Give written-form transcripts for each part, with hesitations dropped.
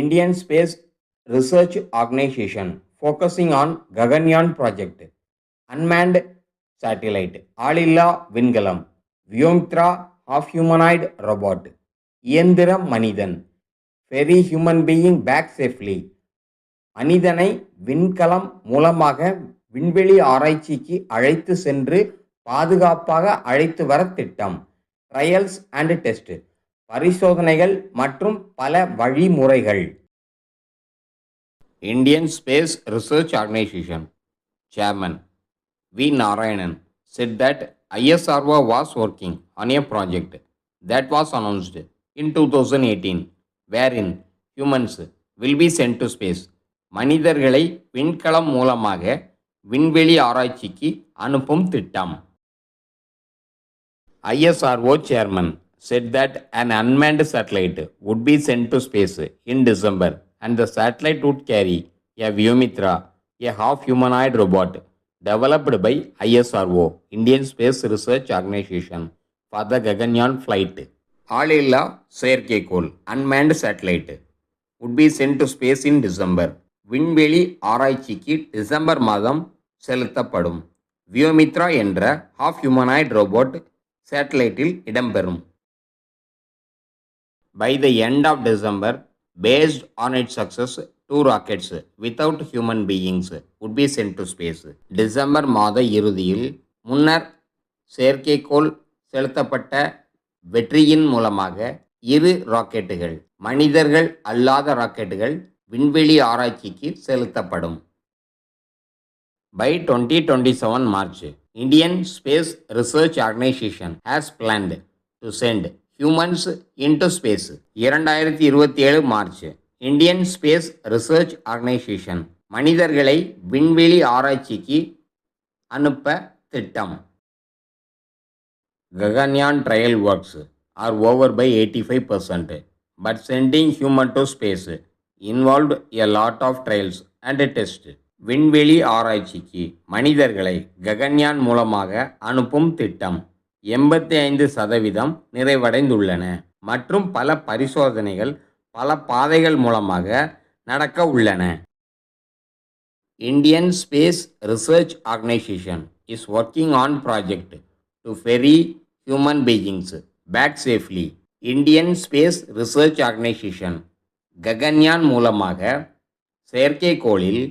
Indian Space Research Organization focusing on Gaganyaan project, unmanned satellite, ஆளில்லா விண்கலம், Vyommitra half humanoid robot, இயந்திர மனிதன், ferry human being back safely, மனிதனை விண்கலம் மூலமாக விண்வெளி ஆராய்ச்சிக்கு அழைத்து சென்று பாதுகாப்பாக அழைத்து வர திட்டம், ட்ரையல்ஸ் அண்ட் டெஸ்ட், பரிசோதனைகள் மற்றும் பல வழிமுறைகள். Indian Space Research Organization Chairman V. Narayanan said that ISRO was working on a project that was announced in 2018 wherein humans will be sent to space. மனிதர்களை விண்கலம் மூலமாக விண்வெளி ஆராய்ச்சிக்கு அனுப்பும் திட்டம். ISRO chairman said that an unmanned satellite would be sent to space in December and the satellite would carry a Vyomitra, a half-humanoid robot developed by ISRO, Indian Space Research Organization, for the Gaganyaan flight. ஆளில்லா செயற்கைக்கோள் unmanned satellite would be sent to space in December. விண்வெளி ஆராய்ச்சிக்கு December மாதம் செலுத்தப்படும். வியோமித்ரா என்ற half humanoid robot சேட்டலைட்டில் இடம்பெறும். By the end of December, based on its success, 2 rockets without human beings would be sent to space. December மாத இறுதியில் முன்னர் செயற்கைக்கோள் செலுத்தப்பட்ட வெற்றியின் மூலமாக 2 ராக்கெட்டுகள், மனிதர்கள் அல்லாத ராக்கெட்டுகள் விண்வெளி ஆராய்ச்சிக்கு செலுத்தப்படும். By 2027 March, Indian Space Research Organization has planned to send humans into space. 2027 March Indian space research organisation மனிதர்களை விண்வெளி ஆராய்ச்சிக்கு அனுப்ப திட்டம். Gaganyaan trial works are over by 85%, but sending human to space involved a lot of trials and tests. விண்வெளி ஆராய்ச்சிக்கு மனிதர்களை ககன்யான் மூலமாக அனுப்பும் திட்டம் 85% நிறைவடைந்துள்ளன மற்றும் பல பரிசோதனைகள் பல பாதைகள் மூலமாக நடக்க உள்ளன. Indian Space Research Organization is working on project to ferry human beings back safely. Indian Space Research Organization Gaganyaan மூலமாக செயற்கைக்கோளில்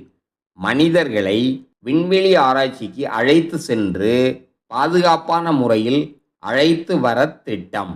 மனிதர்களை விண்வெளி ஆராய்ச்சிக்கு அழைத்து சென்று பாதுகாப்பான முறையில் அழைத்து வர திட்டம்.